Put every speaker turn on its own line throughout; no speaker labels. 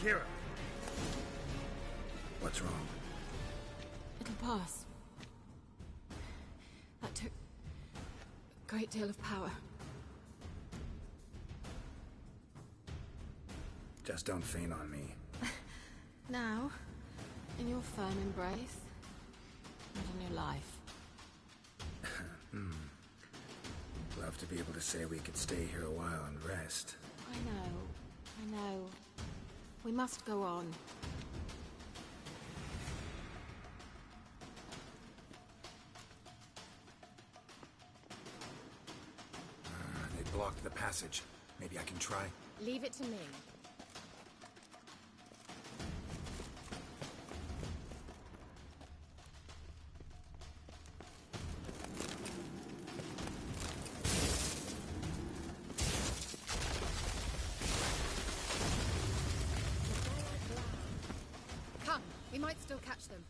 Kira. What's wrong?
It'll pass. That took a great deal of power.
Just don't faint on me.
Now, in your firm embrace, and in your life.
Love to be able to say we could stay here a while and rest.
I know. We must go on.
They blocked the passage. Maybe I can try.
Leave it to me. Come, we might still catch them.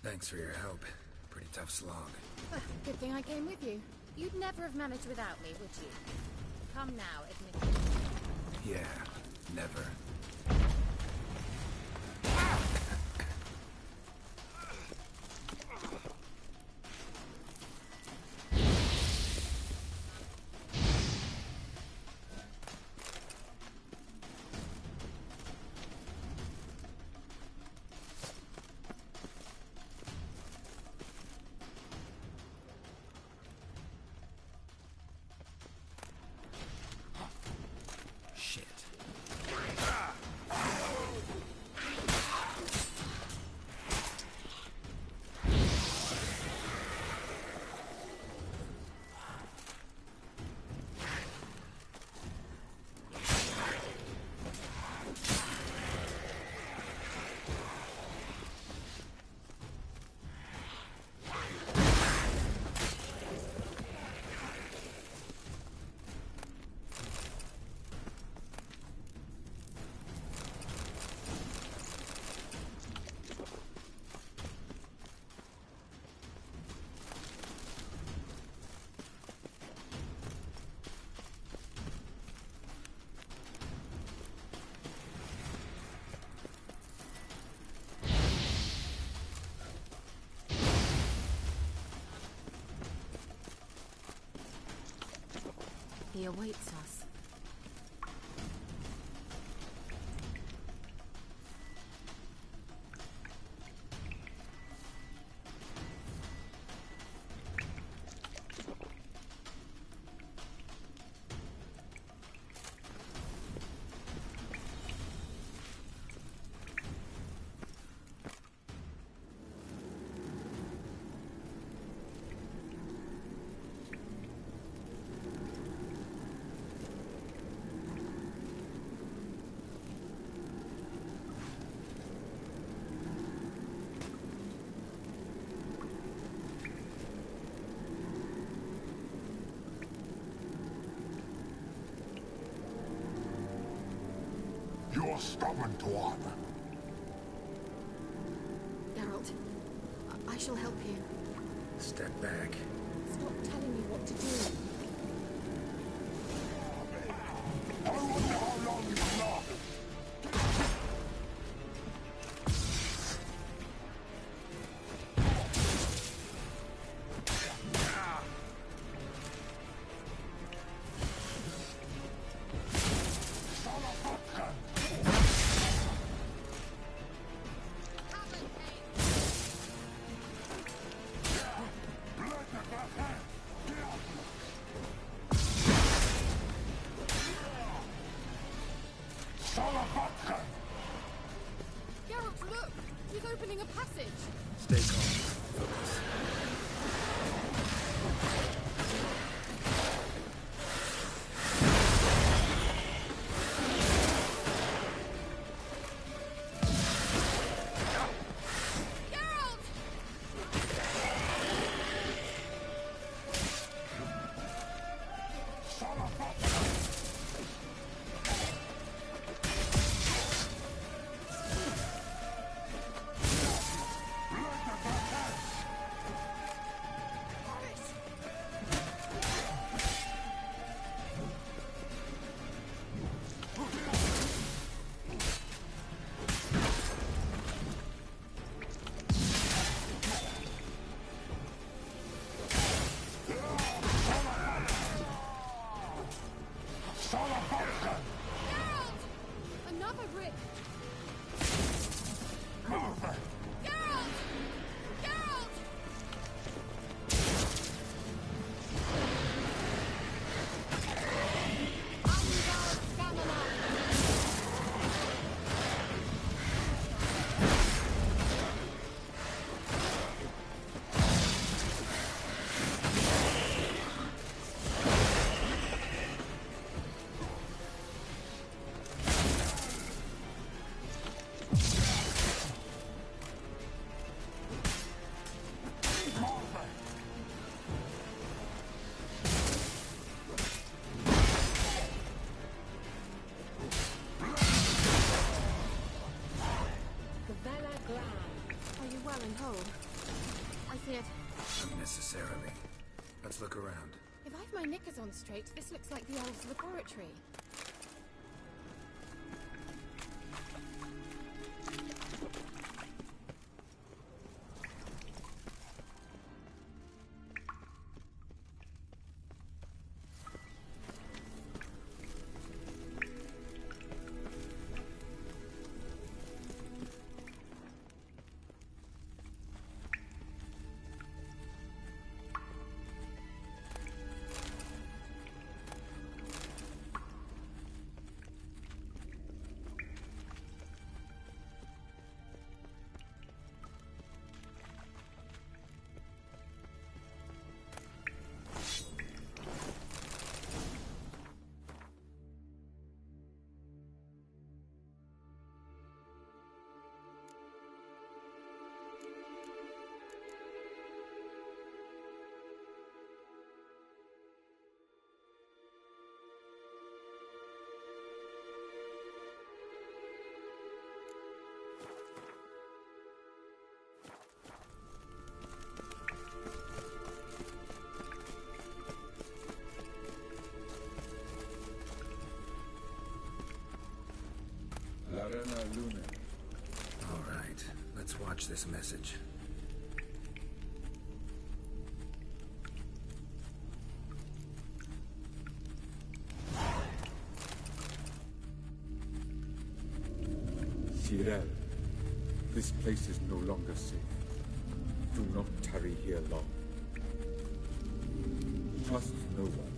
Thanks for your help. Pretty tough slog.
Good thing I came with you. You'd never have managed without me, would you? Come now, admit it.
Yeah, never.
He awaits us.
You're stubborn, Tuan.
Geralt, I shall help you.
Step back.
Stop telling me what to do.
I wonder how long you last.
Geralt, look! He's opening a passage!
Stay calm. Focus. necessarily. Let's look around.
If I've my knickers on straight, this looks like the elves' laboratory.
All right, let's watch this message.
Tyrell, this place is no longer safe. Do not tarry here long. Trust no one,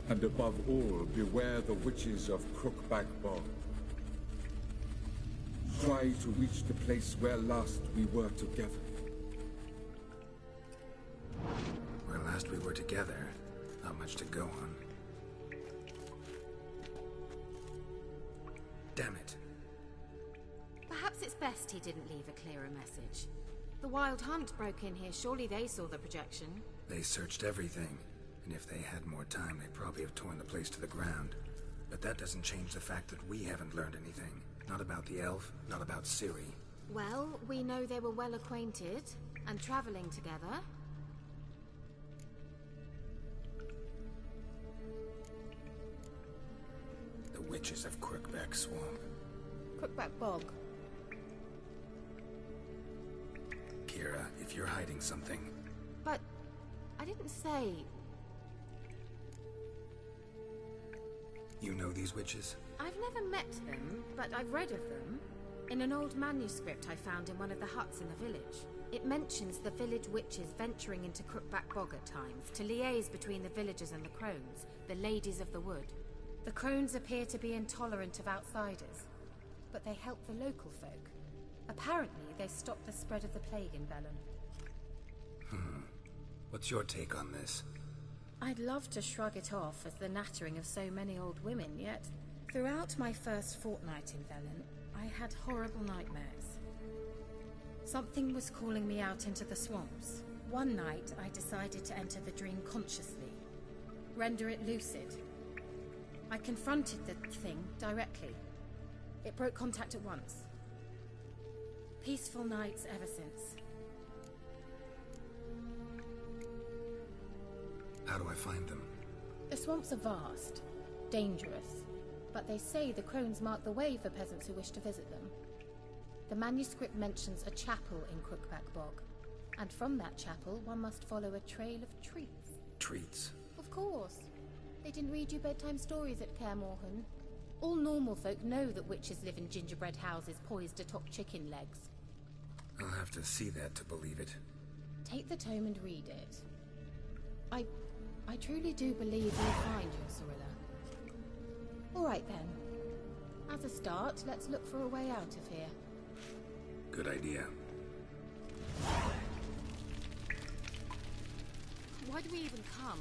and above all, beware the witches of Crookback Bog. Try to reach the place where last we were together.
Where last we were together, not much to go on. Damn it.
Perhaps it's best he didn't leave a clearer message. The Wild Hunt broke in here. Surely they saw the projection.
They searched everything, and if they had more time, they'd probably have torn the place to the ground. But that doesn't change the fact that we haven't learned anything. Not about the elf, not about Ciri.
Well, we know they were well acquainted, and traveling together.
The witches of Crookback Swamp.
Crookback Bog.
Kira, if you're hiding something...
But I didn't say...
You know these witches?
I've never met them, but I've read of them. In an old manuscript I found in one of the huts in the village. It mentions the village witches venturing into Crookback Bog at times to liaise between the villagers and the crones, the ladies of the wood. The crones appear to be intolerant of outsiders, but they help the local folk. Apparently, they stopped the spread of the plague in Velen.
What's your take on this?
I'd love to shrug it off as the nattering of so many old women, yet throughout my first fortnight in Velen, I had horrible nightmares. Something was calling me out into the swamps. One night, I decided to enter the dream consciously, render it lucid. I confronted the thing directly. It broke contact at once. Peaceful nights ever since.
How do I find them?
The swamps are vast, dangerous, but they say the crones mark the way for peasants who wish to visit them. The manuscript mentions a chapel in Crookback Bog, and from that chapel one must follow a trail of treats.
Treats?
Of course. They didn't read you bedtime stories at Kaer Morhen. All normal folk know that witches live in gingerbread houses poised atop chicken legs.
I'll have to see that to believe it.
Take the tome and read it. I truly do believe you'll find your Cirilla. All right then. As a start, let's look for a way out of here.
Good idea.
Why do we even come?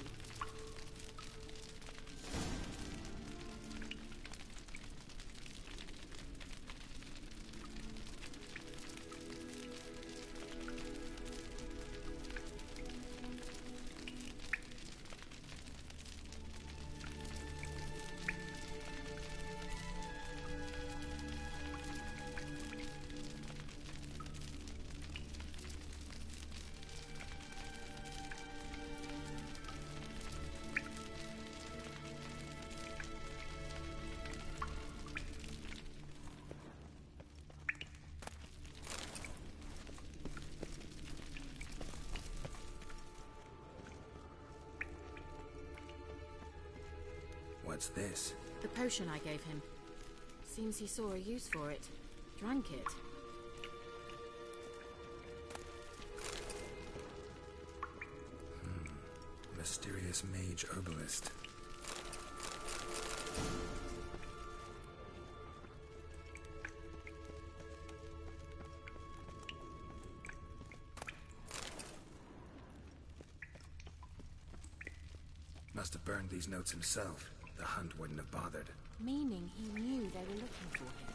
What's this?
The potion I gave him. Seems he saw a use for it. Drank it.
Mysterious mage herbalist. Must have burned these notes himself. The hunt wouldn't have bothered.
Meaning he knew they were looking for him.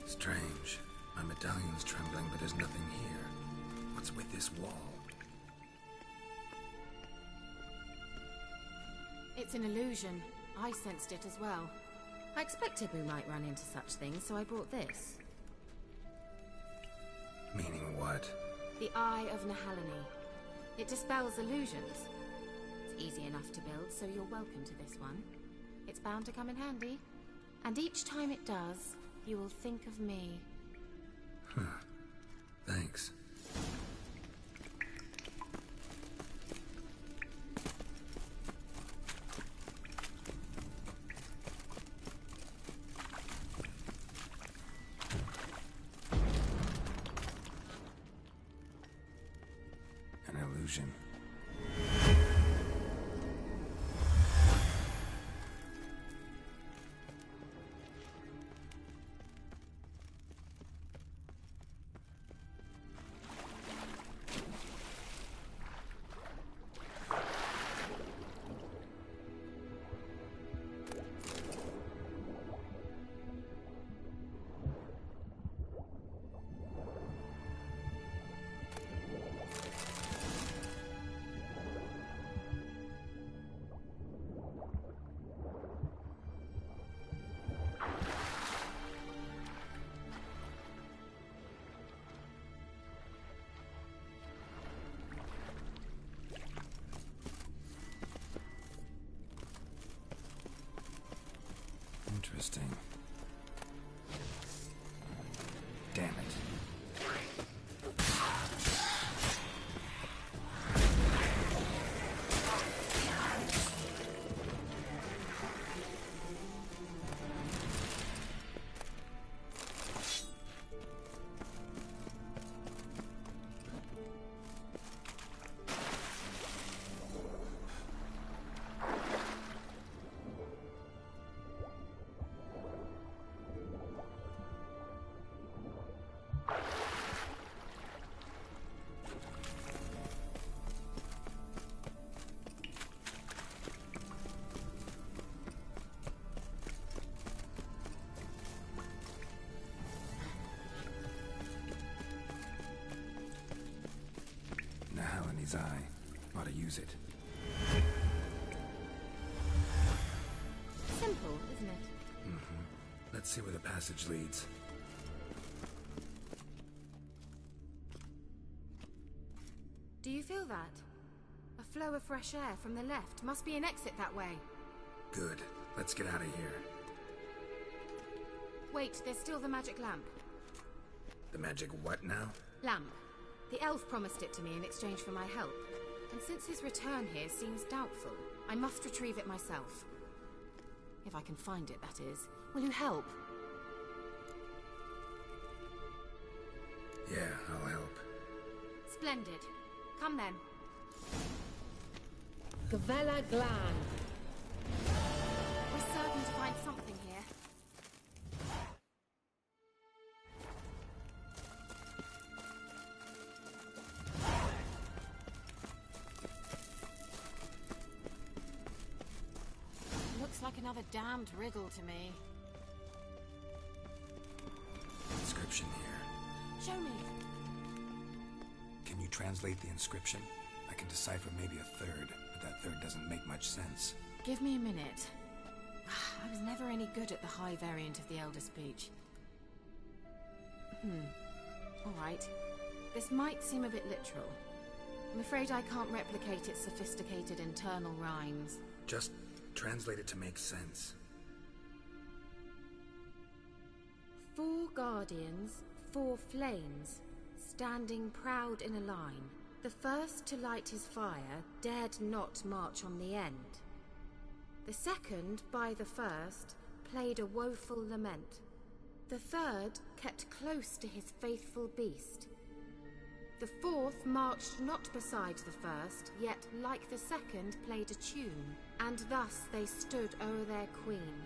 Strange. My medallion's trembling, but there's nothing here. What's with this wall?
It's an illusion. I sensed it as well. I expected we might run into such things, so I brought this.
Meaning what?
The Eye of Nahalani. It dispels illusions. It's easy enough to build, so you're welcome to this one. It's bound to come in handy. And each time it does, you will think of me.
Huh. Thanks. An illusion. Interesting. Damn it. Nahalani's eye. Ought to use it.
Simple, isn't it?
Let's see where the passage leads.
Do you feel that? A flow of fresh air from the left. Must be an exit that way.
Good. Let's get out of here.
Wait, there's still the magic lamp.
The magic what now?
Lamp. The elf promised it to me in exchange for my help. And since his return here seems doubtful, I must retrieve it myself. If I can find it, that is. Will you help?
Yeah, I'll help.
Splendid. Come then.
Gavella Glan.
We're certain to find something here. Looks like another damned riddle to me.
Inscription here.
Show me.
Can you translate the inscription? I can decipher maybe a third, but that third doesn't make much sense.
Give me a minute. I was never any good at the high variant of the Elder Speech. Alright. This might seem a bit literal. I'm afraid I can't replicate its sophisticated internal rhymes.
Just translate it to make sense.
4 guardians, 4 flames, standing proud in a line. The first to light his fire dared not march on the end. The second, by the first, played a woeful lament. The third kept close to his faithful beast. The fourth marched not beside the first, yet like the second played a tune, and thus they stood o'er their queen,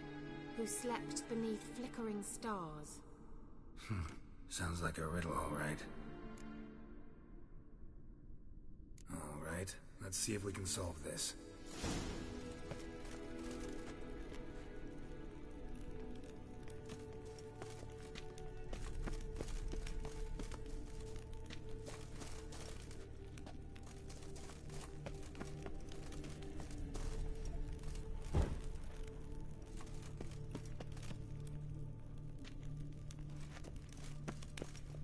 who slept beneath flickering stars.
Sounds like a riddle, all right. All right, let's see if we can solve this.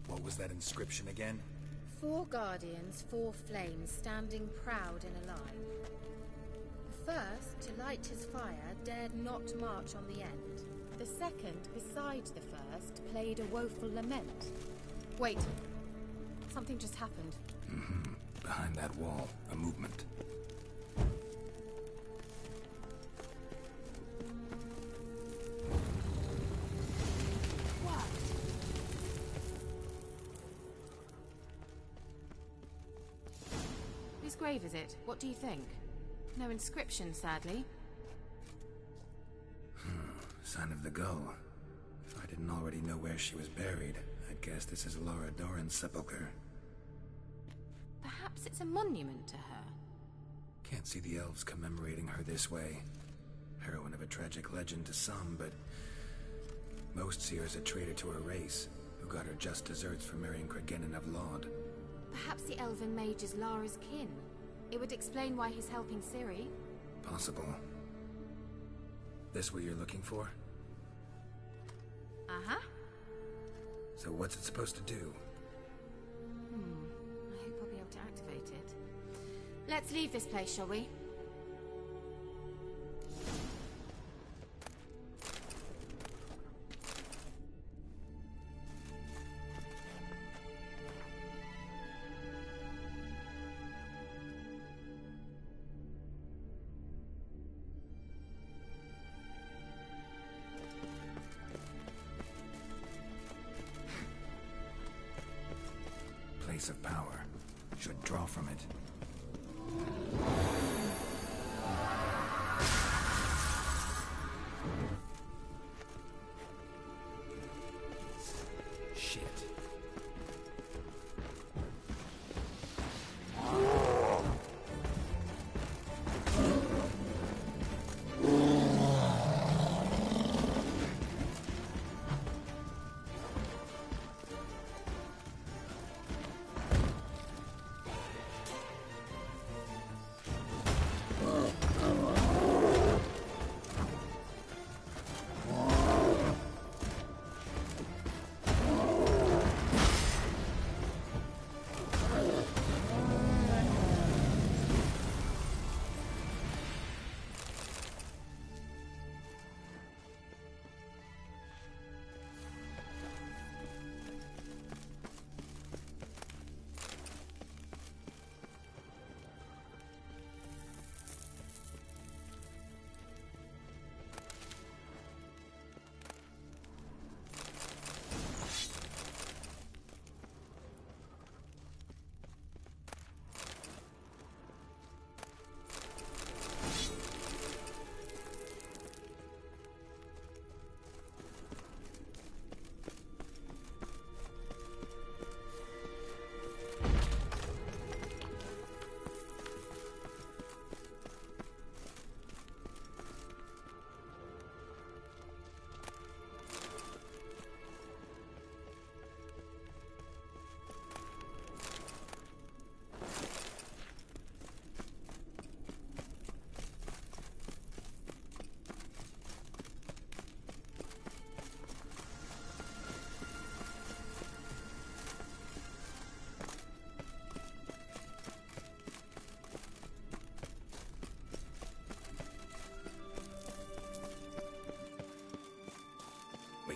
What was that inscription again?
4 guardians, 4 flames, standing proud in a line. The first, to light his fire, dared not march on the end. The second, beside the first, played a woeful lament. Wait. Something just happened.
Behind that wall, a movement.
Whose grave is it? What do you think? No inscription, sadly.
Sign of the gull. If I didn't already know where she was buried, I'd guess this is Laura Doran's sepulcher.
Perhaps it's a monument to her.
Can't see the elves commemorating her this way. Heroine of a tragic legend to some, but most see her as a traitor to her race, who got her just deserts for marrying Cregennan of Laud.
Perhaps the elven mage is Lara's kin. It would explain why he's helping Ciri.
Possible. This what you're looking for?
Uh-huh.
So what's it supposed to do?
I hope I'll be able to activate it. Let's leave this place, shall we?
Place of power. Should draw from it. Shit.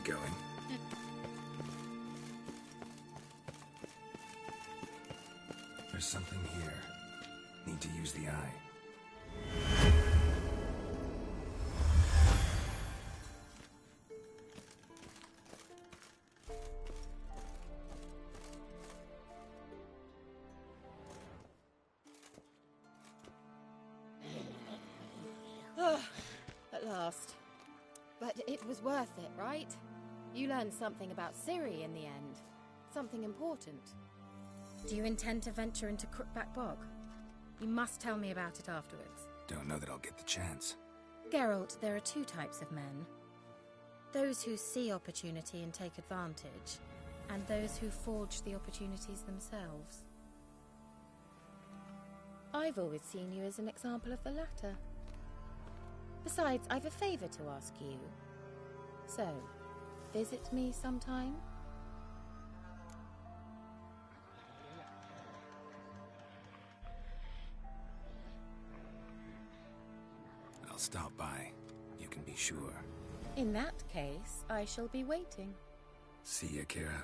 Going. There's something here. Need to use the eye.
At last. But it was worth it, right? You learned something about Ciri in the end. Something important. Do you intend to venture into Crookback Bog? You must tell me about it afterwards.
Don't know that I'll get the chance.
Geralt, there are two types of men. Those who see opportunity and take advantage, and those who forge the opportunities themselves. I've always seen you as an example of the latter. Besides, I've a favor to ask you. So, visit me sometime?
I'll stop by. You can be sure.
In that case, I shall be waiting.
See ya, Kira.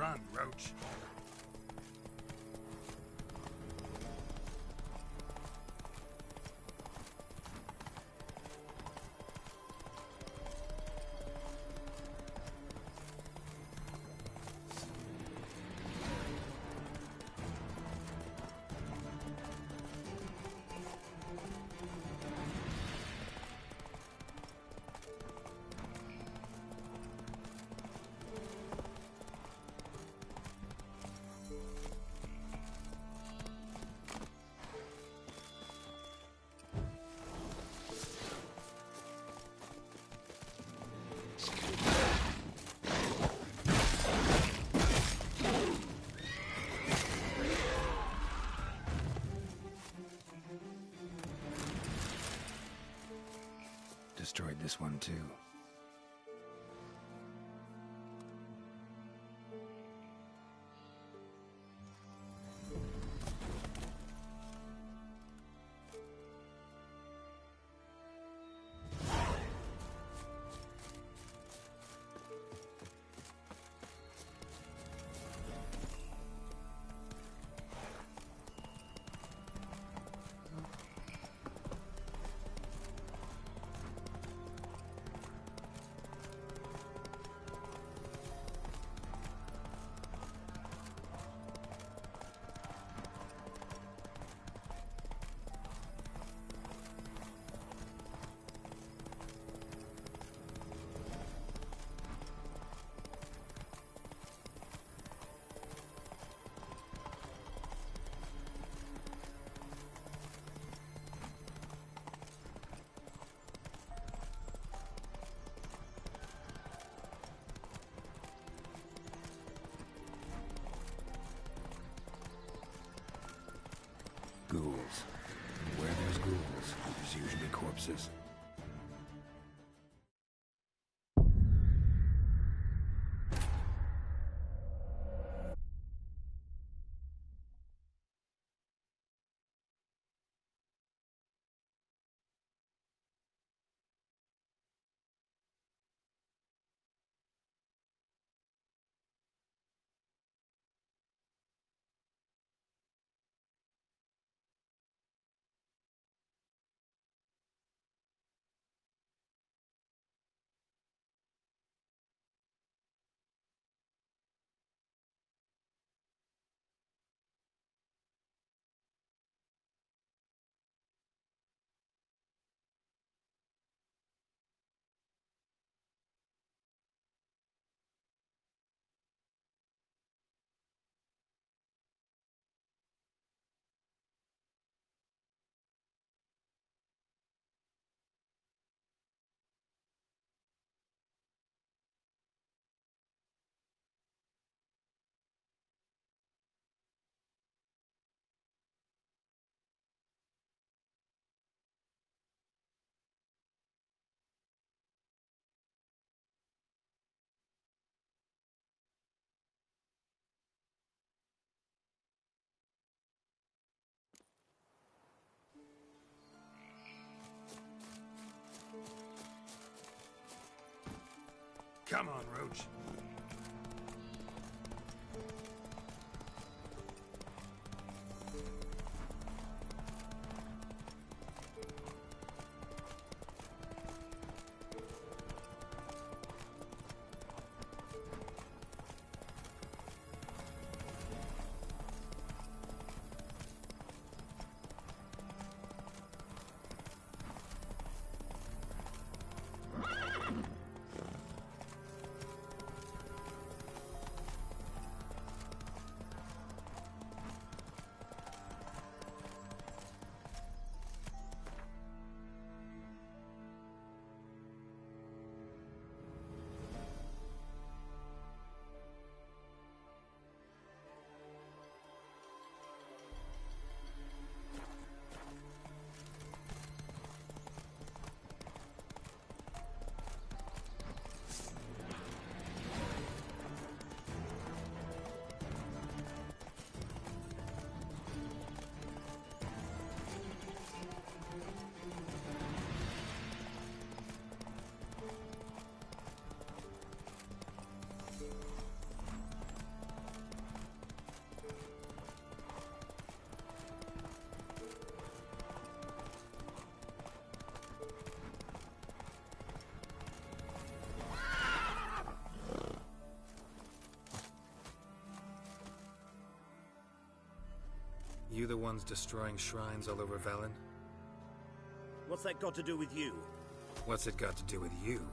Run, Roach.
Destroyed this one too. Ghouls. And where there's ghouls, there's usually corpses.
Come on, Roach.
you the ones destroying shrines all over Velen?
What's that got to do with you?
What's it got to do with you?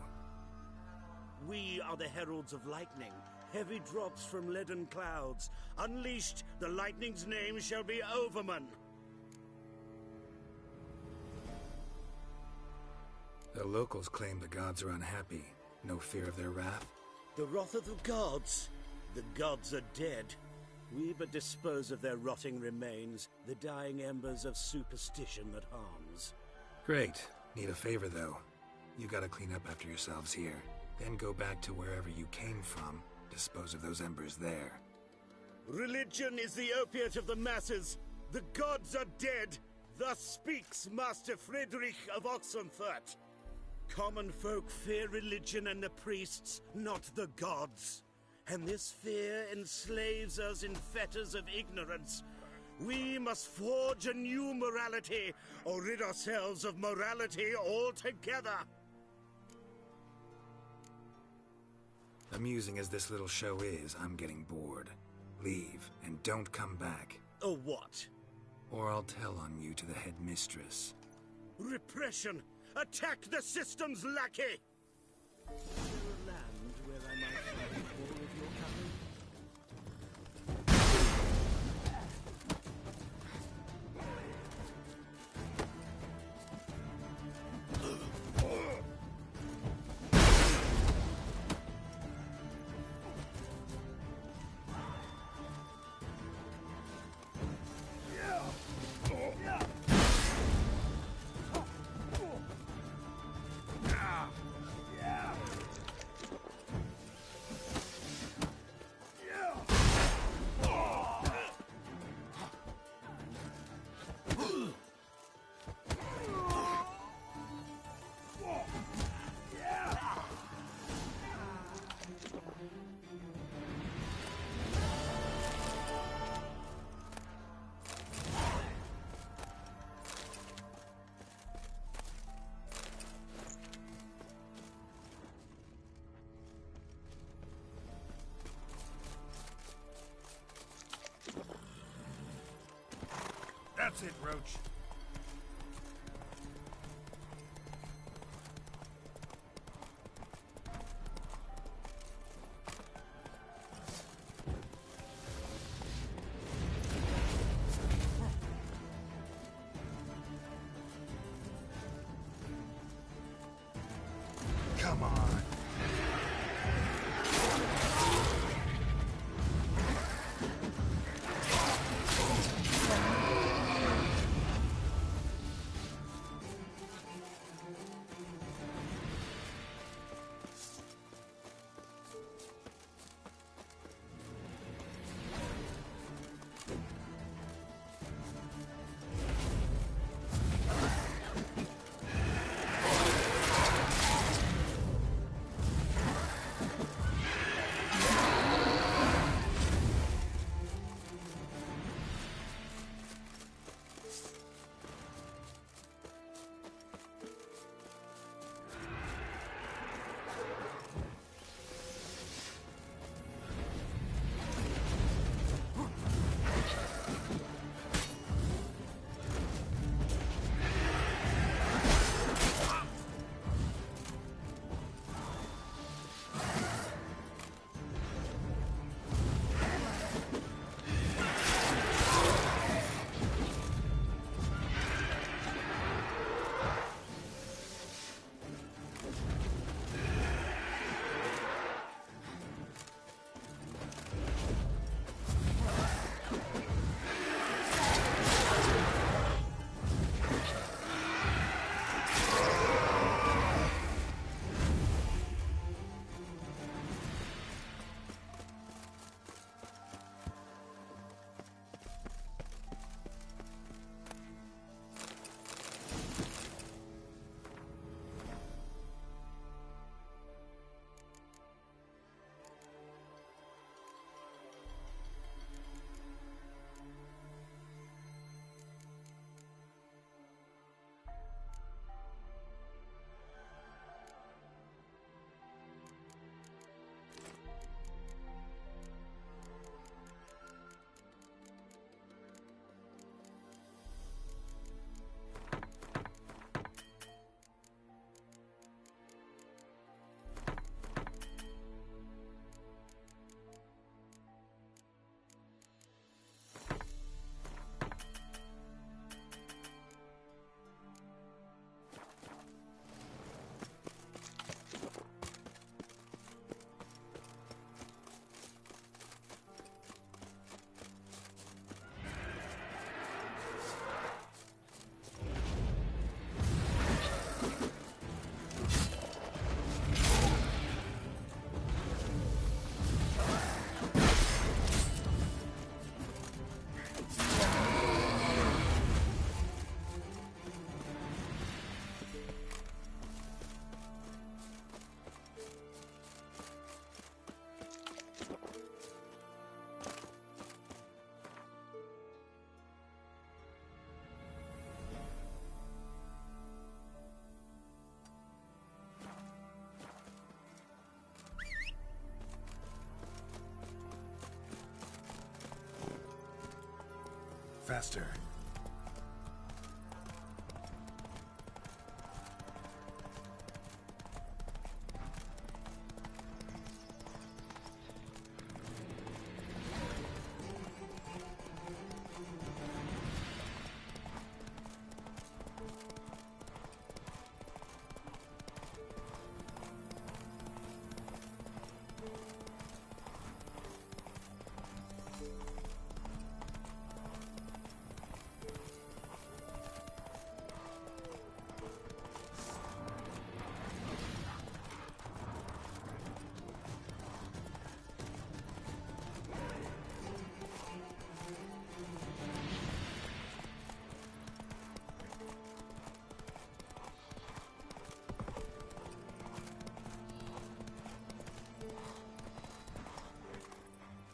We are the heralds of lightning. Heavy drops from leaden clouds. Unleashed, the lightning's name shall be Overman.
The locals claim the gods are unhappy. No fear of their wrath?
The wrath of the gods? The gods are dead. We but dispose of their rotting remains, the dying embers of superstition that harms.
Great. Need a favor, though. You gotta clean up after yourselves here. Then go back to wherever you came from. Dispose of those embers there.
Religion is the opiate of the masses. The gods are dead. Thus speaks Master Friedrich of Oxenfurt. Common folk fear religion and the priests, not the gods. And this fear enslaves us in fetters of ignorance. We must forge a new morality, or rid ourselves of morality altogether.
Amusing as this little show is, I'm getting bored. Leave, and don't come back.
Or what?
Or I'll tell on you to the headmistress.
Repression! Attack the system's lackey! Is there a land where I might find more of your kind?
That's it, Roach. Come on. faster.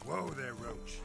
Whoa there, Roach.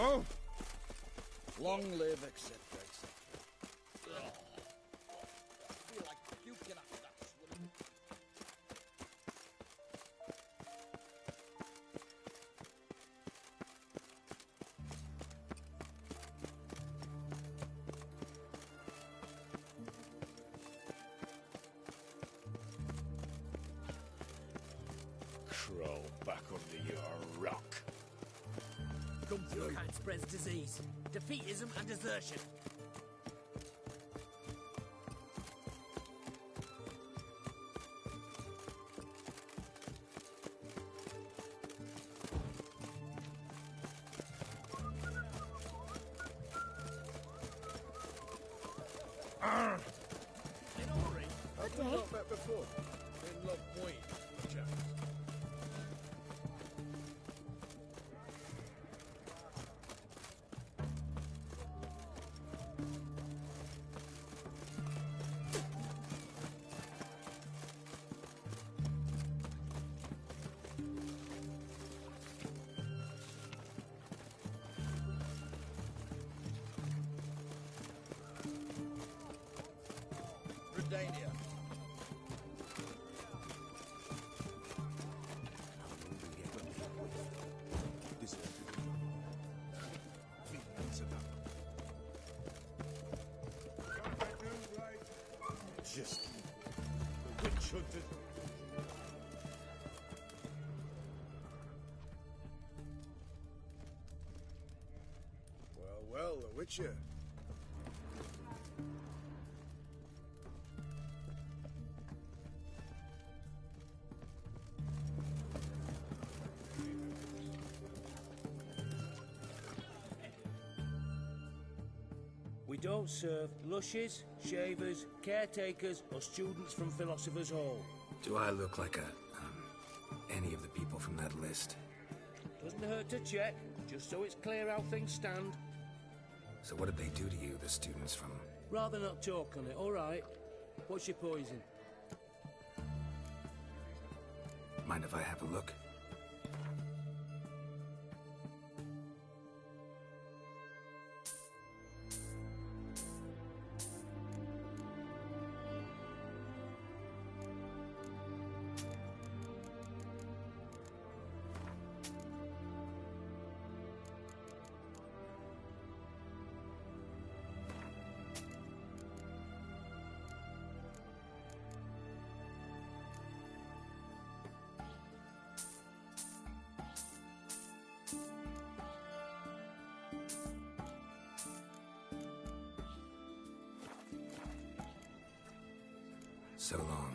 Oh! Long live, etc., etc. I feel like puking after that swimming.
Crawl back under your rock.
Come through can't spreads disease, defeatism and desertion.
In Ori, I've not met before. In Love Point, chaps. Redania.
Just the witch hunters.
Well, the Witcher.
We don't serve lushes, shavers, caretakers, or students from Philosopher's Hall.
Do I look like any of the people from that list?
Doesn't hurt to check, just so it's clear how things stand.
So what did they do to you, the students from...
Rather not talk on it, all right? What's your poison?
Mind if I have a look? So long.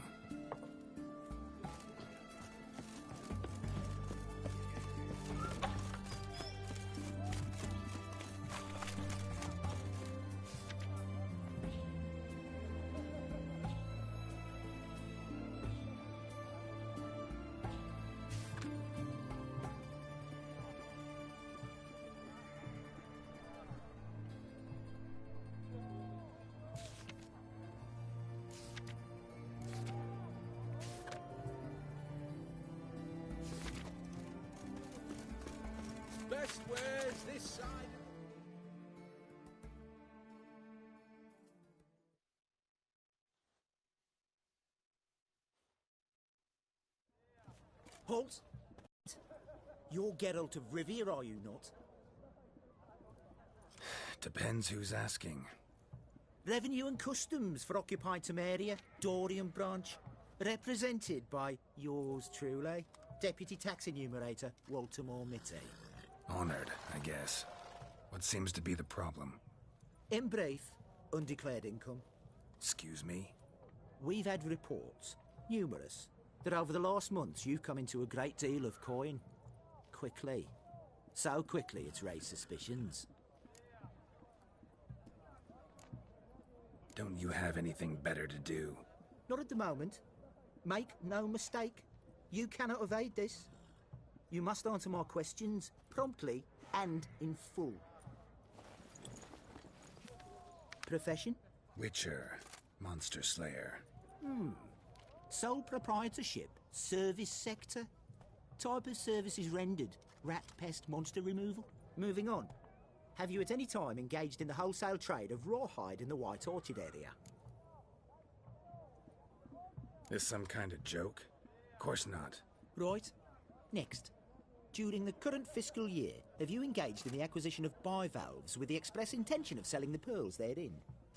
Best wares this side.
Halt! You're Geralt of Rivia, are you not?
Depends who's asking.
Revenue and Customs for occupied Temeria, Dorian branch. Represented by yours truly, Deputy Tax Enumerator Walter Mitty.
Honored, I guess. What seems to be the problem?
In brief, undeclared income.
Excuse me?
We've had reports, numerous, that over the last months you've come into a great deal of coin. Quickly. So quickly it's raised suspicions.
Don't you have anything better to do?
Not at the moment. Make no mistake. You cannot evade this. You must answer my questions promptly and in full. Profession?
Witcher. Monster Slayer.
Sole proprietorship? Service sector? Type of services rendered? Rat pest monster removal? Moving on. Have you at any time engaged in the wholesale trade of rawhide in the White Orchard area?
This some kind of joke? Of course not.
Right. Next. During the current fiscal year, have you engaged in the acquisition of bivalves with the express intention of selling the pearls therein?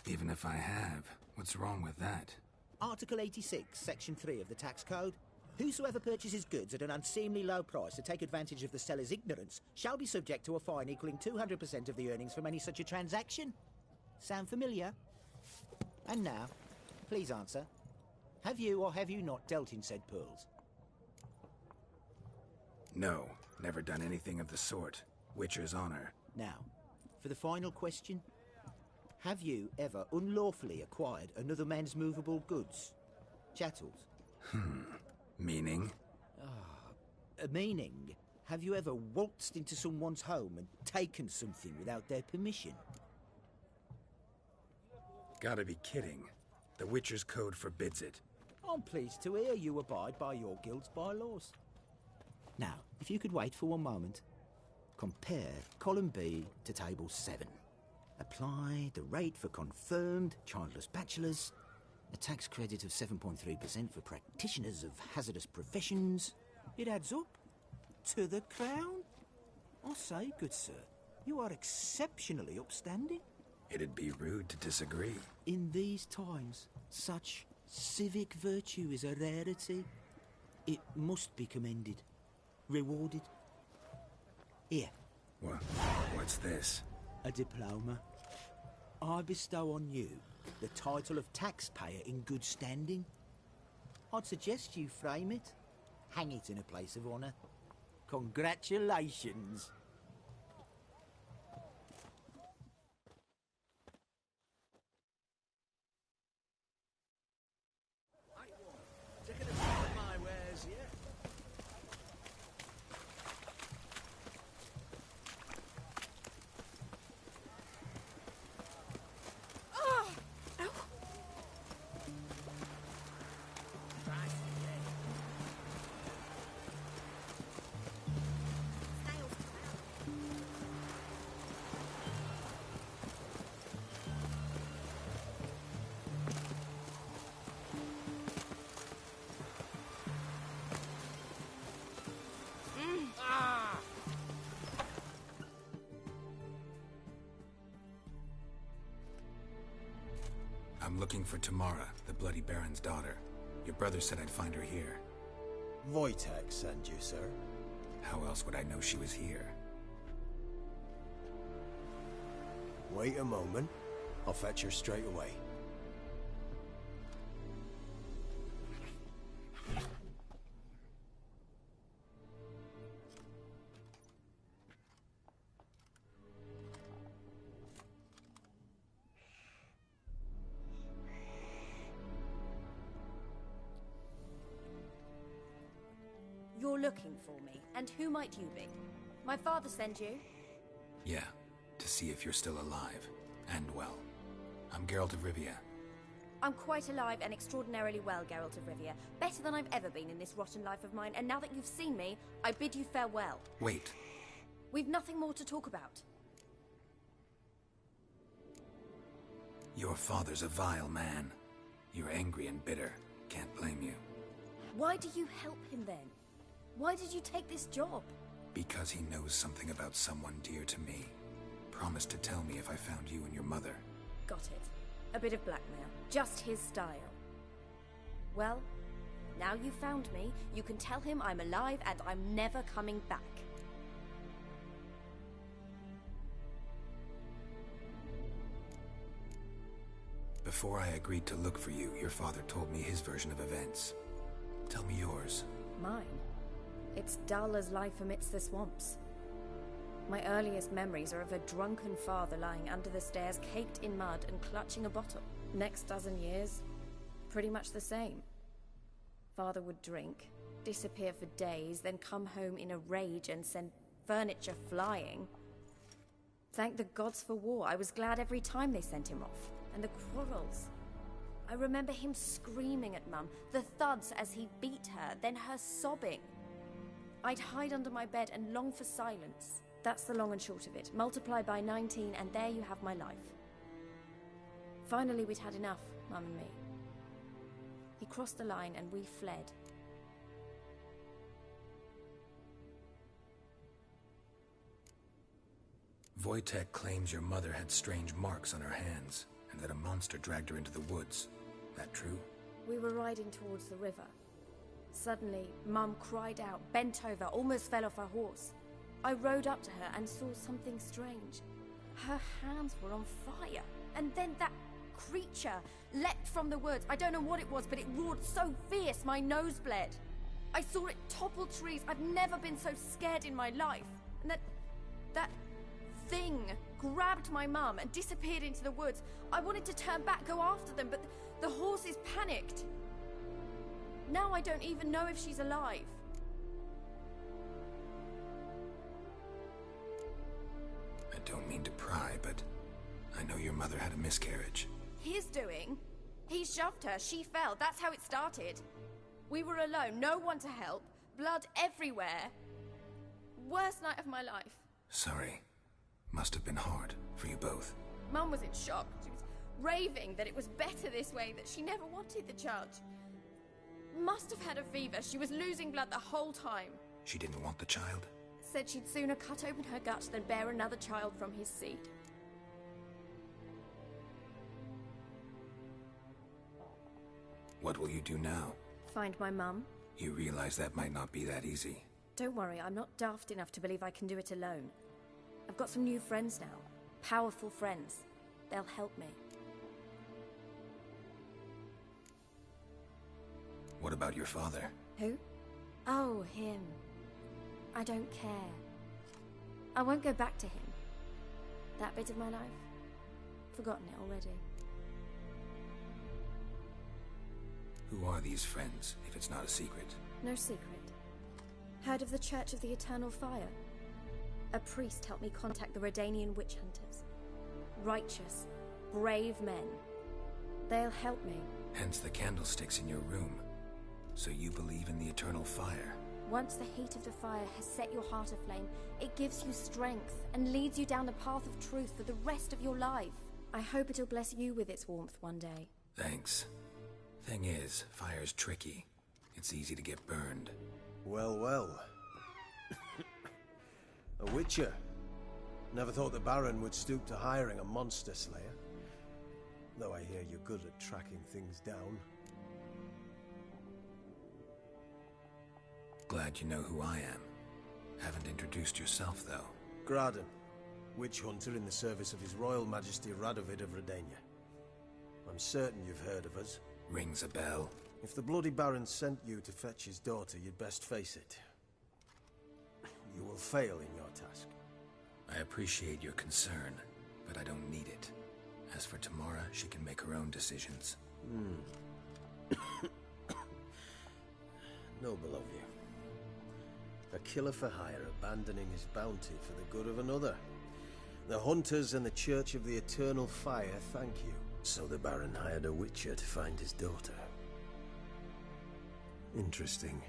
Even if I have, what's wrong with that?
Article 86, Section 3 of the Tax Code. Whosoever purchases goods at an unseemly low price to take advantage of the seller's ignorance shall be subject to a fine equaling 200% of the earnings from any such a transaction. Sound familiar? And now, please answer. Have you or have you not dealt in said pearls?
No, never done anything of the sort. Witcher's honor.
Now, for the final question. Have you ever unlawfully acquired another man's movable goods? Chattels?
Meaning?
Meaning, have you ever waltzed into someone's home and taken something without their permission?
Gotta be kidding. The Witcher's Code forbids it.
I'm pleased to hear you abide by your guild's bylaws. Now, if you could wait for one moment, compare column B to table 7. Apply the rate for confirmed childless bachelors, a tax credit of 7.3% for practitioners of hazardous professions. It adds up to the crown. I say, good sir, you are exceptionally upstanding.
It'd be rude to disagree.
In these times, such civic virtue is a rarity. It must be commended, rewarded. Here.
What's this?
A diploma. I bestow on you the title of taxpayer in good standing. I'd suggest you frame it, hang it in a place of honour. Congratulations.
My wares, yeah?
I'm looking for Tamara, the Bloody Baron's daughter. Your brother said I'd find her here.
Wojtek sent you, sir.
How else would I know she was here?
Wait a moment. I'll fetch her straight away.
You're looking for me, and who might you be? My father sent you?
Yeah, to see if you're still alive. And well. I'm Geralt of Rivia.
I'm quite alive and extraordinarily well, Geralt of Rivia. Better than I've ever been in this rotten life of mine, and now that you've seen me, I bid you farewell.
Wait.
We've nothing more to talk about.
Your father's a vile man. You're angry and bitter. Can't blame you.
Why do you help him then? Why did you take this job?
Because he knows something about someone dear to me. Promised to tell me if I found you and your mother.
Got it. A bit of blackmail. Just his style. Well, now you found me, you can tell him I'm alive and I'm never coming back.
Before I agreed to look for you, your father told me his version of events. Tell me yours.
Mine? It's dull as life amidst the swamps. My earliest memories are of a drunken father lying under the stairs, caked in mud and clutching a bottle. Next dozen years, pretty much the same. Father would drink, disappear for days, then come home in a rage and send furniture flying. Thank the gods for war. I was glad every time they sent him off. And the quarrels. I remember him screaming at Mum, the thuds as he beat her, then her sobbing. I'd hide under my bed and long for silence. That's the long and short of it. Multiply by 19 and there you have my life. Finally, we'd had enough, Mum and me. He crossed the line and we fled.
Wojtek claims your mother had strange marks on her hands, and that a monster dragged her into the woods. That true?
We were riding towards the river. Suddenly, Mum cried out, bent over, almost fell off her horse. I rode up to her and saw something strange. Her hands were on fire. And then that creature leapt from the woods. I don't know what it was, but it roared so fierce my nose bled. I saw it topple trees. I've never been so scared in my life. And that thing grabbed my mum and disappeared into the woods. I wanted to turn back, go after them, but the horses panicked. Now I don't even know if she's alive.
I don't mean to pry, but I know your mother had a miscarriage.
His doing? He shoved her, she fell, that's how it started. We were alone, no one to help, blood everywhere. Worst night of my life.
Sorry. Must have been hard for you both.
Mum was in shock. She was raving that it was better this way, that she never wanted the child. Must have had a fever. She was losing blood the whole time.
She didn't want the child?
Said she'd sooner cut open her gut than bear another child from his seed.
What will you do now?
Find my mum.
You realize that might not be that easy.
Don't worry, I'm not daft enough to believe I can do it alone. I've got some new friends now. Powerful friends. They'll help me.
What about your father?
Who? Oh, him. I don't care. I won't go back to him. That bit of my life? Forgotten it already.
Who are these friends, if it's not a secret?
No secret. Heard of the Church of the Eternal Fire? A priest helped me contact the Redanian witch hunters. Righteous, brave men. They'll help me.
Hence the candlesticks in your room. So you believe in the eternal fire?
Once the heat of the fire has set your heart aflame, it gives you strength and leads you down the path of truth for the rest of your life. I hope it'll bless you with its warmth one day.
Thanks. Thing is, fire's tricky. It's easy to get burned.
Well, well. A witcher. Never thought the Baron would stoop to hiring a monster slayer. Though I hear you're good at tracking things down.
Glad you know who I am. Haven't introduced yourself, though.
Graden, witch hunter in the service of His Royal Majesty Radovid of Redania. I'm certain you've heard of us.
Rings a bell.
If the Bloody Baron sent you to fetch his daughter, you'd best face it. You will fail in your task.
I appreciate your concern, but I don't need it. As for Tamara, she can make her own decisions.
Noble of you. A killer for hire abandoning his bounty for the good of another. The hunters and the Church of the Eternal Fire thank you. So the Baron hired a witcher to find his daughter. Interesting.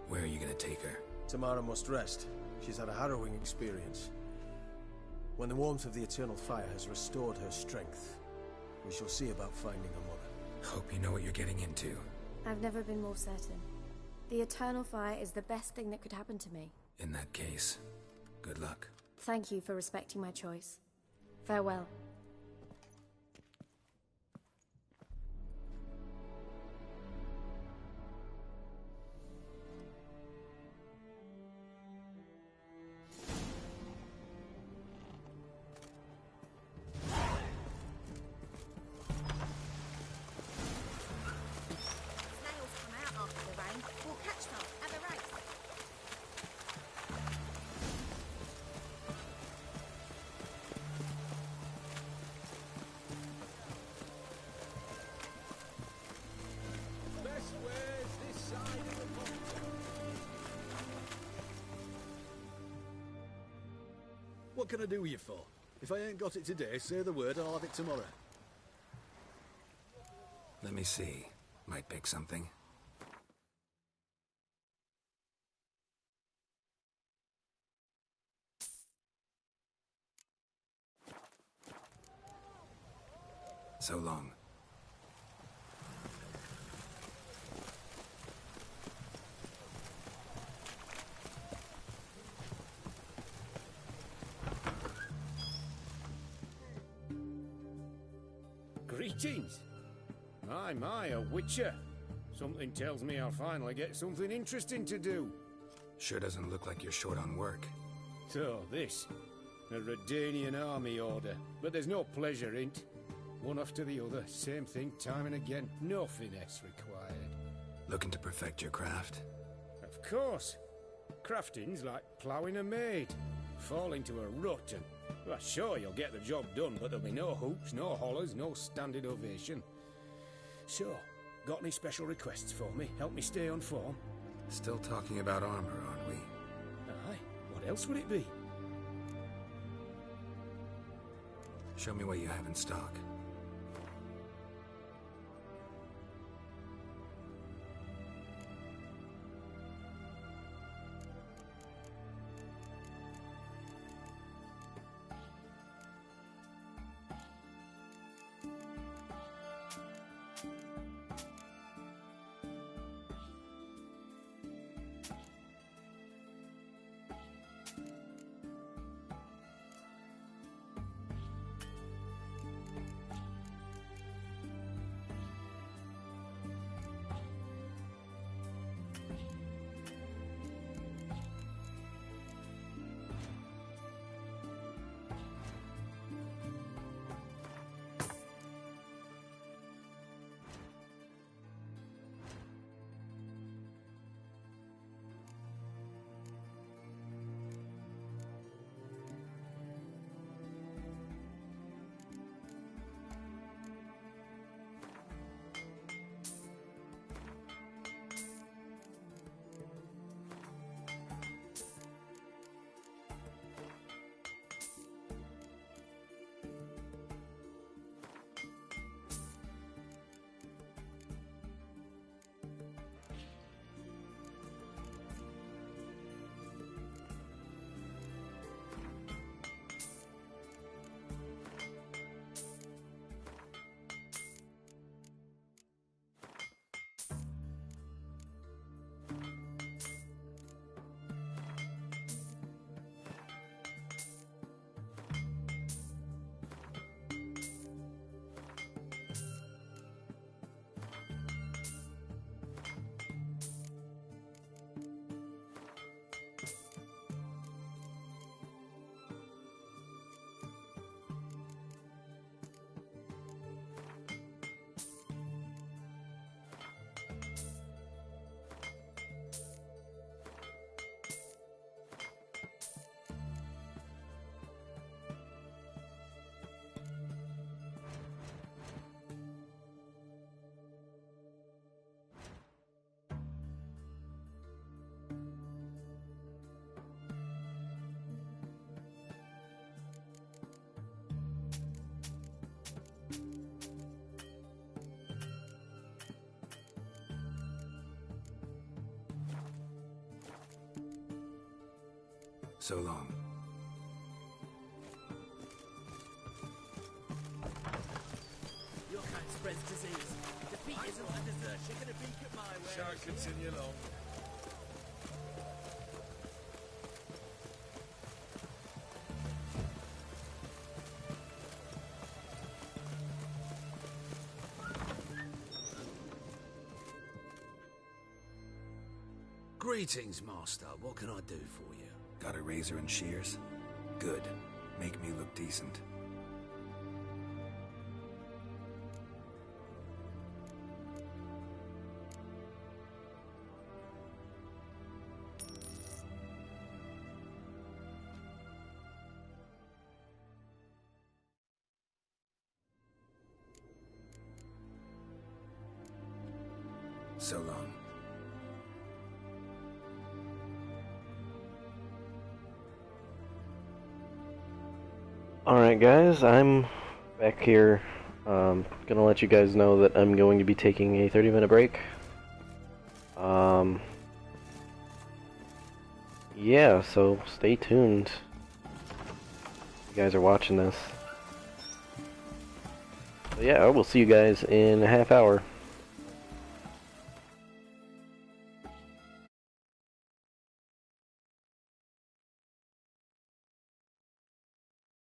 Where are you gonna take her?
Tamara must rest. She's had a harrowing experience. When the warmth of the Eternal Fire has restored her strength, we shall see about finding her mother.
Hope you know what you're getting into.
I've never been more certain. The Eternal Fire is the best thing that could happen to me.
In that case, good luck.
Thank you for respecting my choice. Farewell.
What can I do with you for? If I ain't got it today, say the word, I'll have it tomorrow.
Let me see. Might pick something. So long.
Greetings. My, a witcher. Something tells me I'll finally get something interesting to do.
Sure doesn't look like you're short on work.
So, this. A Redanian army order. But there's no pleasure in't. One after the other, same thing time and again. No finesse required.
Looking to perfect your craft?
Of course. Crafting's like ploughing a maid. Fall into a rut and... Well, sure, you'll get the job done, but there'll be no hoops, no hollers, no standing ovation. So, got any special requests for me? Help me stay on form?
Still talking about armor, aren't we?
Aye. What else would it be?
Show me what you have in stock. So long.
Your kind spreads disease. Defeat isn't a desert. You're gonna beak at my way.
Shall continue long.
Greetings, Master. What can I do for you?
Got a razor and shears? Good. Make me look decent. So long.
Alright guys, I'm back here. Gonna let you guys know that I'm going to be taking a 30-minute break. Yeah, so stay tuned. You guys are watching this. Yeah, I will see you guys in a half hour.